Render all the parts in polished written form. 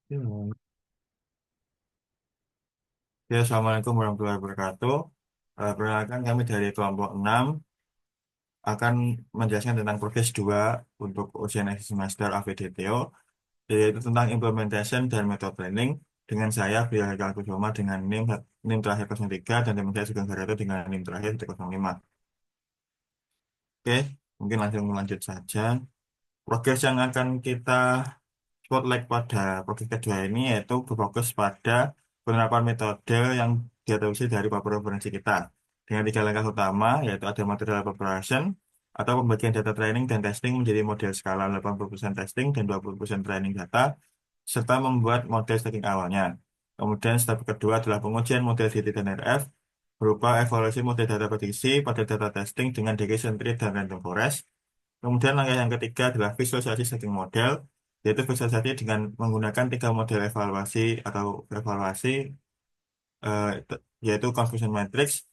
Hmm. Ya, Assalamualaikum warahmatullahi wabarakatuh. Perkenalkan kami dari kelompok 6 akan menjelaskan tentang progres 2 untuk ujian akhir semester AVDTO, yaitu tentang implementation dan method planning dengan saya, Bria Haikal Kusuma dengan NIM terakhir 03 dan teman saya Sugeng Garatu dengan NIM terakhir 05. Oke, mungkin langsung lanjut saja. Progres yang akan kita spotlight pada progres kedua ini yaitu berfokus pada penerapan metode yang diadopsi dari paper referensi kita dengan tiga langkah utama yaitu ada material preparation atau pembagian data training dan testing menjadi model skala 80% testing dan 20% training data serta membuat model stacking awalnya. Kemudian step kedua adalah pengujian model DT dan RF berupa evaluasi model data prediksi pada data testing dengan decision tree dan random forest. Kemudian langkah yang ketiga adalah visualisasi setting model, yaitu visualisasi dengan menggunakan tiga model evaluasi atau evaluasi, yaitu Confusion Matrix,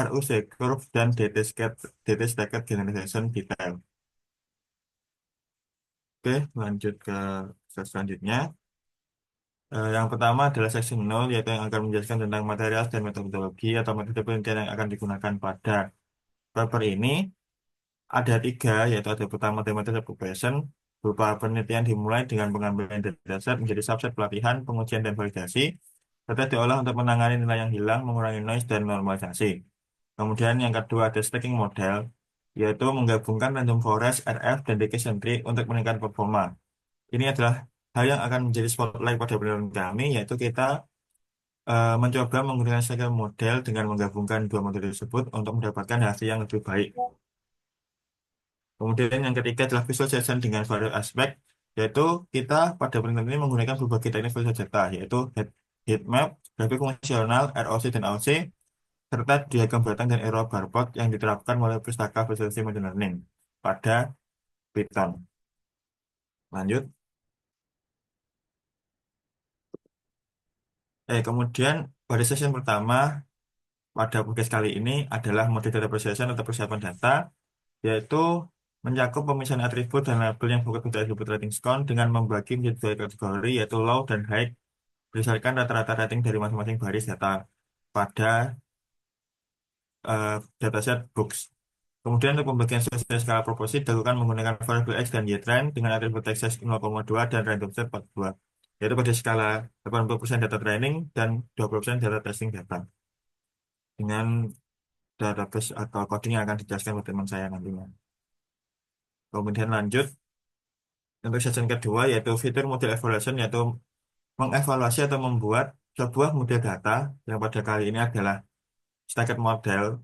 RUC Curve, dan DT Stacked Generalization Detail. Oke, lanjut ke slide selanjutnya. Yang pertama adalah section 0, yaitu yang akan menjelaskan tentang material dan metodologi atau metode penelitian yang akan digunakan pada paper ini. Ada tiga, yaitu ada pertama thematic application, berupa penelitian dimulai dengan pengambilan dataset menjadi subset pelatihan, pengujian, dan validasi, serta diolah untuk menangani nilai yang hilang, mengurangi noise, dan normalisasi. Kemudian yang kedua ada stacking model, yaitu menggabungkan random forest, RF, dan decision tree untuk meningkatkan performa. Ini adalah hal yang akan menjadi spotlight pada penelitian kami, yaitu kita mencoba menggunakan stacking model dengan menggabungkan dua model tersebut untuk mendapatkan hasil yang lebih baik. Kemudian yang ketiga adalah visualization dengan various aspek, yaitu kita pada penelitian ini menggunakan berbagai teknik visualisasi data, yaitu heat map, grafik fungsional, ROC dan AOC, serta diagram batang dan error bar plot yang diterapkan melalui pustaka visualisasi machine learning pada Python. Lanjut. Kemudian pada session pertama pada podcast kali ini adalah model data processing atau persiapan data, yaitu mencakup pemisahan atribut dan label yang bukan untuk atribut rating score dengan membagi menjadi dua kategori yaitu low dan high berdasarkan rata-rata rating dari masing-masing baris data pada eh, dataset books. Kemudian untuk pembagian sesuai skala proporsi dilakukan menggunakan variabel X dan Y trend dengan atribut XS 0,2 dan random set 42, yaitu pada skala 80% data training dan 20% data testing data dengan database atau coding yang akan dijelaskan oleh teman saya nantinya. Kemudian lanjut untuk session kedua yaitu fitur model evaluation, yaitu mengevaluasi atau membuat sebuah model data yang pada kali ini adalah stacked model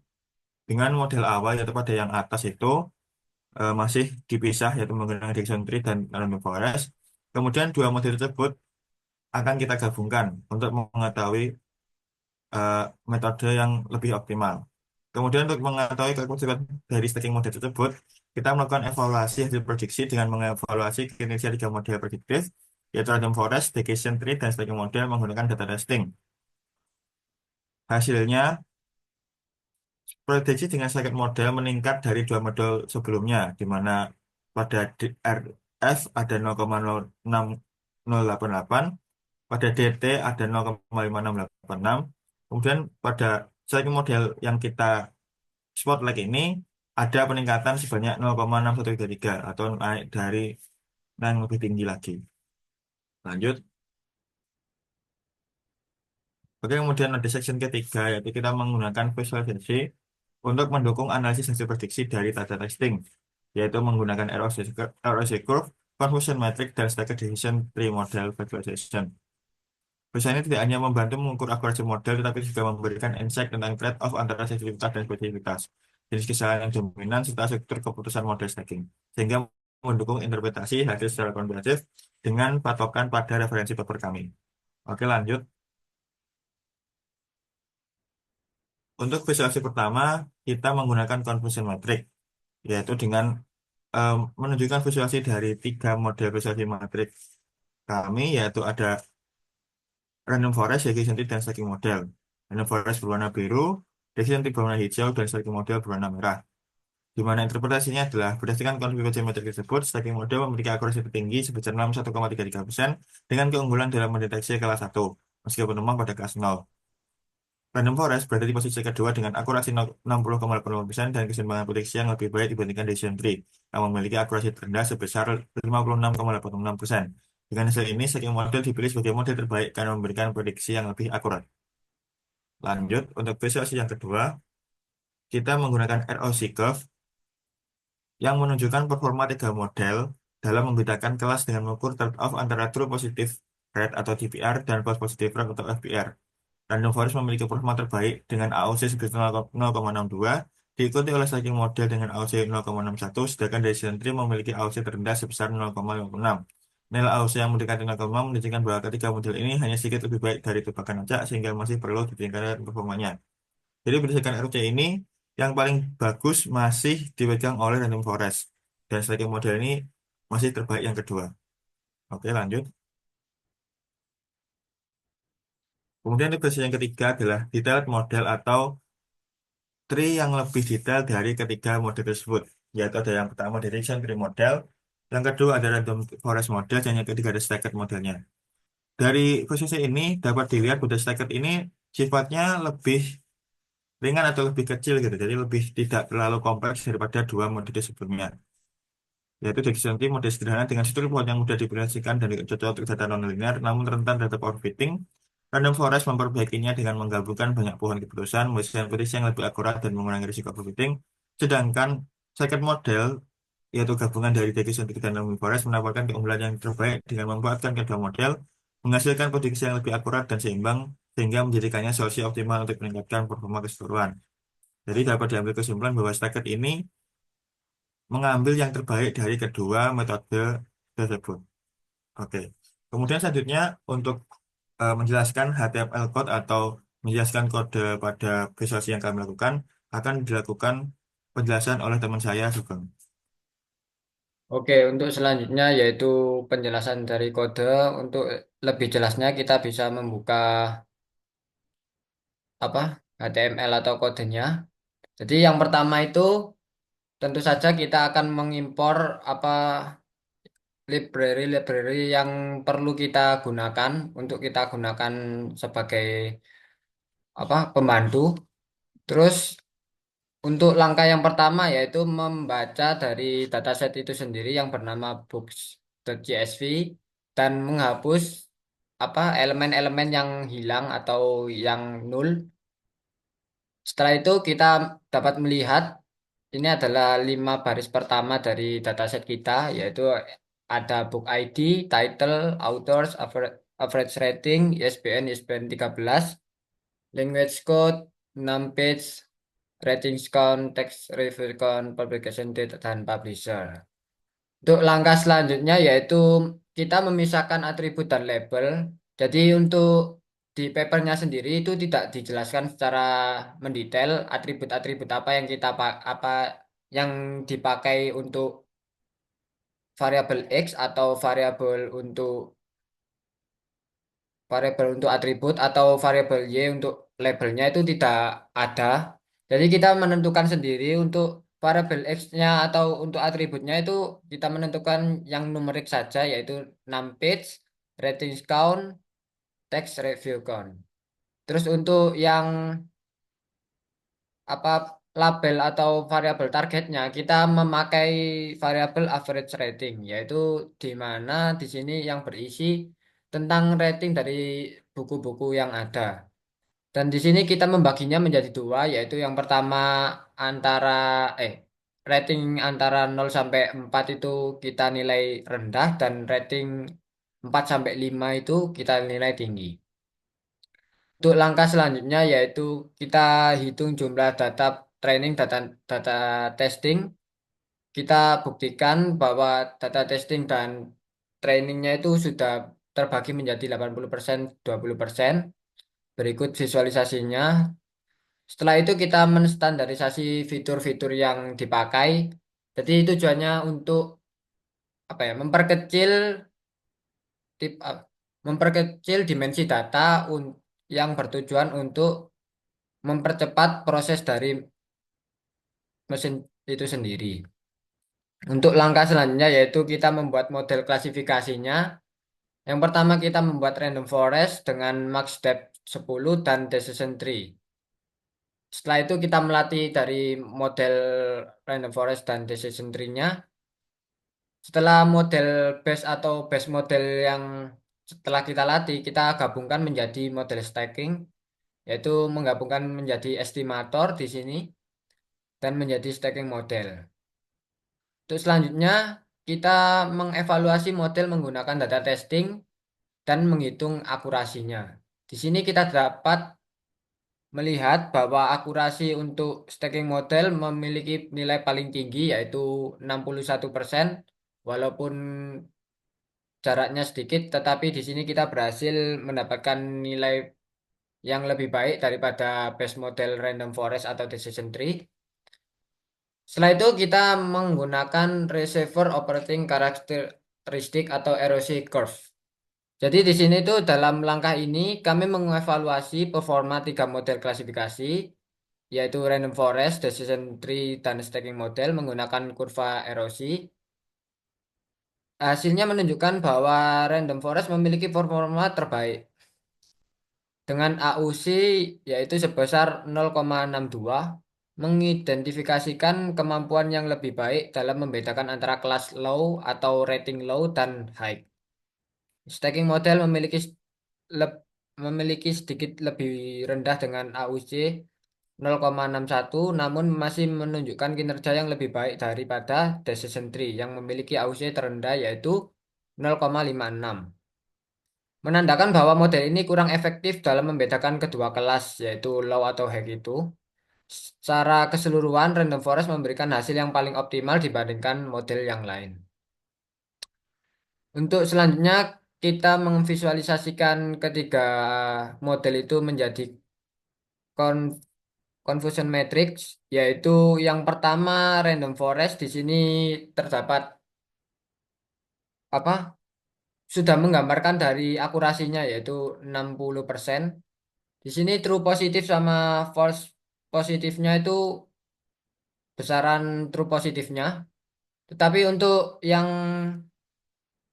dengan model awal yaitu pada yang atas itu masih dipisah yaitu menggunakan Dictionary tree dan random forest. Kemudian dua model tersebut akan kita gabungkan untuk mengetahui eh, metode yang lebih optimal. Kemudian untuk mengetahui konsekuensi dari stacking model tersebut, kita melakukan evaluasi hasil prediksi dengan mengevaluasi kinerja tiga model prediktif, yaitu random forest, Decision tree, dan stacking model menggunakan data testing. Hasilnya, prediksi dengan stacked model meningkat dari dua model sebelumnya, di mana pada RF ada 0,06088, pada DT ada 0,5686, kemudian pada stacking model yang kita spotlight ini ada peningkatan sebanyak 0,6133 atau naik dari yang lebih tinggi lagi. Lanjut. Oke, kemudian ada section ketiga, yaitu kita menggunakan visualisasi untuk mendukung analisis hasil prediksi dari data testing, yaitu menggunakan ROC curve, confusion matrix, dan stacked decision tree model visualization. Ini tidak hanya membantu mengukur akurasi model, tetapi juga memberikan insight tentang trade-off antara sensitivitas dan spesifitas, jenis kesalahan yang dominan, serta struktur keputusan model stacking, sehingga mendukung interpretasi hasil secara komprehensif dengan patokan pada referensi paper kami. Oke, lanjut. Untuk visualisasi pertama, kita menggunakan confusion matrix, yaitu dengan menunjukkan visualisasi dari tiga model visualisasi matrix kami, yaitu ada random forest, decision tree, dan stacking model. Random forest berwarna biru, decision tree berwarna hijau, dan stacking model berwarna merah. di mana interpretasinya adalah berdasarkan konfigurasi metrik tersebut, stacking model memiliki akurasi tertinggi sebesar 61,33% dengan keunggulan dalam mendeteksi kelas 1, meskipun memang pada kelas 0. Random Forest berada di posisi kedua dengan akurasi 60,85% dan keseimbangan prediksi yang lebih baik dibandingkan Decision Tree, yang memiliki akurasi terendah sebesar 56,86%. Dengan hasil ini, stacking model dipilih sebagai model terbaik karena memberikan prediksi yang lebih akurat. Lanjut, untuk visualisasi yang kedua, kita menggunakan ROC Curve yang menunjukkan performa tiga model dalam membedakan kelas dengan mengukur trade-off antara true positive rate atau TPR dan false positive rate atau FPR. Random Forest memiliki performa terbaik dengan AOC sebesar 0,62, diikuti oleh stacking model dengan AOC 0,61, sedangkan Decision Tree memiliki AOC terendah sebesar 0,56. Nilai AOC yang mendekati 0,5 menunjukkan bahwa ketiga model ini hanya sedikit lebih baik dari tebakan acak sehingga masih perlu ditingkatkan performanya. Jadi berdasarkan ROC ini, yang paling bagus masih dipegang oleh Random Forest. Dan stacking model ini masih terbaik yang kedua. Oke, lanjut. Kemudian versi yang ketiga adalah detailed model atau tree yang lebih detail dari ketiga model tersebut. Yaitu ada yang pertama direction tree model, yang kedua ada Random Forest model, dan yang ketiga ada stacked modelnya. Dari posisi ini dapat dilihat bahwa stacked ini sifatnya lebih ringan atau lebih kecil gitu. Jadi lebih tidak terlalu kompleks daripada dua model sebelumnya. Yaitu Dictionary model sederhana dengan struktur plot yang mudah diprediksi dan cocok untuk data nonlinear, namun rentan terhadap overfitting. Random Forest memperbaikinya dengan menggabungkan banyak pohon keputusan, menghasilkan prediksi yang lebih akurat dan mengurangi risiko overfitting. Sedangkan second model, yaitu gabungan dari Dictionary dan Random Forest, menawarkan keunggulan yang terbaik dengan memanfaatkan kedua model, menghasilkan prediksi yang lebih akurat dan seimbang, sehingga menjadikannya solusi optimal untuk meningkatkan performa keseluruhan. Jadi dapat diambil kesimpulan bahwa stacket ini mengambil yang terbaik dari kedua metode tersebut. Oke. Kemudian selanjutnya untuk menjelaskan HTML code atau menjelaskan kode pada visualisasi yang kami lakukan akan dilakukan penjelasan oleh teman saya Sugeng. Oke, untuk selanjutnya yaitu penjelasan dari kode. Untuk lebih jelasnya kita bisa membuka apa HTML atau kodenya. Jadi yang pertama itu tentu saja kita akan mengimpor apa library-library yang perlu kita gunakan untuk kita gunakan sebagai apa pembantu. Terus untuk langkah yang pertama yaitu membaca dari dataset itu sendiri yang bernama books.csv dan menghapus apa elemen-elemen yang hilang atau yang nul. Setelah itu kita dapat melihat ini adalah 5 baris pertama dari dataset kita, yaitu ada book ID, title, authors, average rating, ISBN 13, language code, 6 page, ratings count, text review count, publication date, dan publisher. Untuk langkah selanjutnya yaitu kita memisahkan atribut dan label. Jadi untuk di papernya sendiri itu tidak dijelaskan secara mendetail atribut-atribut apa yang apa yang dipakai untuk variabel X atau variabel untuk atribut atau variabel Y untuk labelnya itu tidak ada. Jadi kita menentukan sendiri untuk variabel X-nya atau untuk atributnya itu kita menentukan yang numerik saja yaitu numpage, ratings count, text review count. Terus untuk yang apa label atau variabel targetnya kita memakai variabel average rating yaitu di mana di sini yang berisi tentang rating dari buku-buku yang ada. Dan di sini kita membaginya menjadi dua, yaitu yang pertama antara eh rating antara 0 sampai 4 itu kita nilai rendah dan rating 4 sampai 5 itu kita nilai tinggi. Untuk langkah selanjutnya yaitu kita hitung jumlah data training, data testing. Kita buktikan bahwa data testing dan trainingnya itu sudah terbagi menjadi 80%, 20%. Berikut visualisasinya. Setelah itu kita menstandarisasi fitur-fitur yang dipakai. Jadi tujuannya untuk apa ya? Tip, uh, memperkecil dimensi data yang bertujuan untuk mempercepat proses dari mesin itu sendiri. Untuk langkah selanjutnya yaitu kita membuat model klasifikasinya. Yang pertama kita membuat random forest dengan max depth 10 dan decision tree. Setelah itu kita melatih dari model random forest dan decision tree-nya. Setelah model base atau base model yang setelah kita latih, kita gabungkan menjadi model stacking, yaitu menggabungkan menjadi estimator di sini dan menjadi stacking model. Untuk selanjutnya, kita mengevaluasi model menggunakan data testing dan menghitung akurasinya. Di sini kita dapat melihat bahwa akurasi untuk stacking model memiliki nilai paling tinggi yaitu 61%, walaupun jaraknya sedikit, tetapi di sini kita berhasil mendapatkan nilai yang lebih baik daripada base model random forest atau decision tree. Setelah itu kita menggunakan receiver operating characteristic atau ROC curve. Jadi di sini tuh dalam langkah ini kami mengevaluasi performa tiga model klasifikasi, yaitu random forest, decision tree, dan stacking model menggunakan kurva erosi. Hasilnya menunjukkan bahwa random forest memiliki performa terbaik dengan AUC yaitu sebesar 0,62, mengidentifikasikan kemampuan yang lebih baik dalam membedakan antara kelas low atau rating low dan high. Stacking model leb- memiliki sedikit lebih rendah dengan AUC 0,61, namun masih menunjukkan kinerja yang lebih baik daripada decision tree yang memiliki AUC terendah yaitu 0,56. Menandakan bahwa model ini kurang efektif dalam membedakan kedua kelas yaitu low atau high itu. Secara keseluruhan, random forest memberikan hasil yang paling optimal dibandingkan model yang lain. Untuk selanjutnya, kita memvisualisasikan ketiga model itu menjadi kon- confusion matrix, yaitu yang pertama random forest di sini terdapat apa? Sudah menggambarkan dari akurasinya yaitu 60%. Di sini true positif sama false positifnya itu besaran true positifnya. Tetapi untuk yang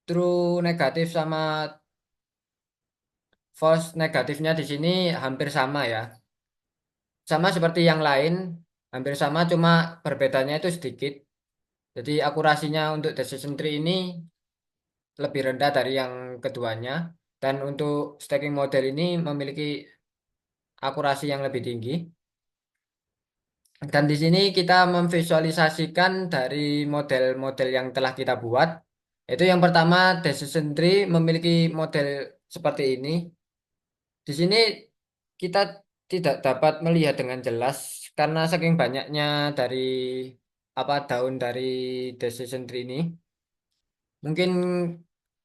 true negatif sama false negatifnya di sini hampir sama ya. Sama seperti yang lain, hampir sama cuma berbedanya itu sedikit. Jadi akurasinya untuk decision tree ini lebih rendah dari yang keduanya. Dan untuk stacking model ini memiliki akurasi yang lebih tinggi. Dan di sini kita memvisualisasikan dari model-model yang telah kita buat. Itu yang pertama, decision tree memiliki model seperti ini. Di sini kita tidak dapat melihat dengan jelas karena saking banyaknya dari daun dari decision tree ini. Mungkin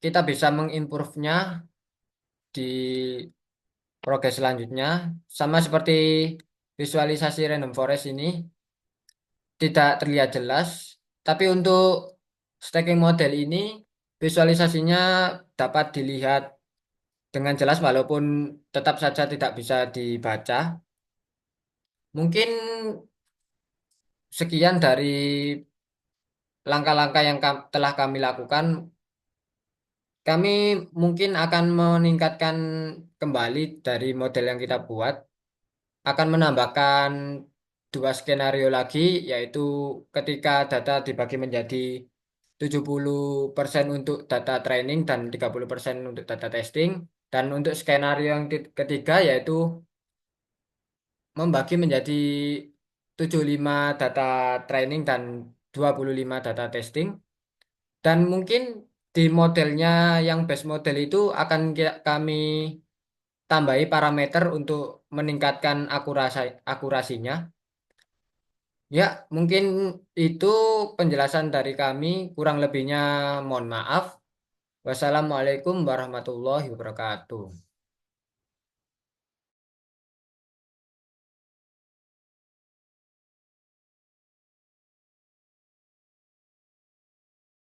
kita bisa mengimprove-nya di progres selanjutnya. Sama seperti visualisasi random forest ini tidak terlihat jelas. Tapi untuk stacking model ini visualisasinya dapat dilihat dengan jelas walaupun tetap saja tidak bisa dibaca. Mungkin sekian dari langkah-langkah yang telah kami lakukan. Kami mungkin akan meningkatkan kembali dari model yang kita buat, akan menambahkan dua skenario lagi, yaitu ketika data dibagi menjadi 70% untuk data training dan 30% untuk data testing. Dan untuk skenario yang ketiga yaitu membagi menjadi 75 data training dan 25 data testing. Dan mungkin di modelnya yang base model itu akan kami tambahi parameter untuk meningkatkan akurasinya. Ya, mungkin itu penjelasan dari kami. Kurang lebihnya mohon maaf. Wassalamualaikum warahmatullahi wabarakatuh.